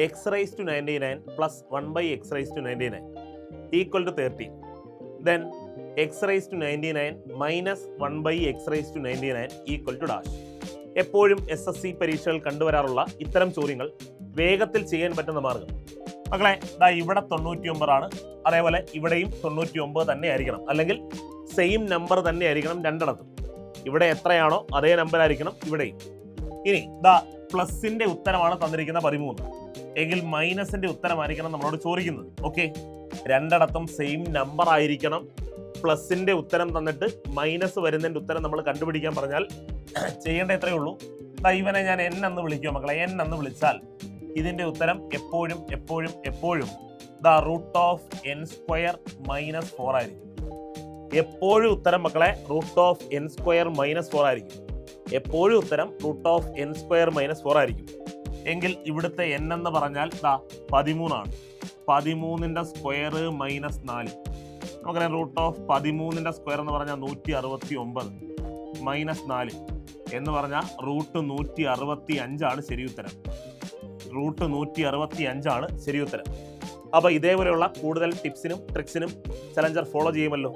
X raise to 99 plus 1/x raise to 99 equal to 13. Then x raise to 99 minus 1/x raise to 99 equal to dash. എപ്പോഴും SSC പരീക്ഷകൾ കണ്ടുവരാറുള്ള ഇത്തരം ചോദ്യങ്ങൾ വേഗത്തിൽ ചെയ്യാൻ പറ്റുന്ന മാർഗം. മക്കളെ, ദാ ഇവിടെ 99 ആണ്, അതേപോലെ ഇവിടെയും 99 തന്നെ ആയിരിക്കണം, അല്ലെങ്കിൽ സെയിം നമ്പർ തന്നെ ആയിരിക്കണം രണ്ടിടത്തും. ഇവിടെ എത്രയാണോ അതേ നമ്പർ ആയിരിക്കണം ഇവിടെയും. ഇനി ദാ പ്ലസിന്റെ ഉത്തരമാണ് തന്നിരിക്കുന്ന 13 എങ്കിൽ മൈനസിന്റെ ഉത്തരമായിരിക്കണം നമ്മളോട് ചോദിക്കുന്നത്. ഓക്കെ, രണ്ടിടത്തും സെയിം നമ്പർ ആയിരിക്കണം. പ്ലസിന്റെ ഉത്തരം തന്നിട്ട് മൈനസ് വരുന്നതിന്റെ ഉത്തരം നമ്മൾ കണ്ടുപിടിക്കാൻ പറഞ്ഞാൽ ചെയ്യേണ്ട എത്രയേ ഉള്ളൂ. ഇവനെ ഞാൻ n എന്ന് വിളിക്കുക മക്കളെ. n എന്ന് വിളിച്ചാൽ ഇതിന്റെ ഉത്തരം എപ്പോഴും എപ്പോഴും എപ്പോഴും √n² - 4 ആയിരിക്കും. എപ്പോഴും ഉത്തരം മക്കളെ √n² - 4 ആയിരിക്കും. എപ്പോഴും ഉത്തരം √n² - 4 ആയിരിക്കും. എങ്കിൽ ഇവിടുത്തെ n എന്ന് പറഞ്ഞാൽ 13 ആണ്. 13ന്റെ സ്ക്വയർ -4. നമുക്കറിയാം √13ന്റെ എന്ന് പറഞ്ഞാൽ 169 -4 എന്ന് പറഞ്ഞാൽ √165 ആണ് ശരി ഉത്തരം. √165 ആണ് ശരി ഉത്തരം. അപ്പോൾ ഇതേപോലെയുള്ള കൂടുതൽ ടിപ്സിനും ട്രിക്സിനും ചലഞ്ചർ ഫോളോ ചെയ്യുമല്ലോ.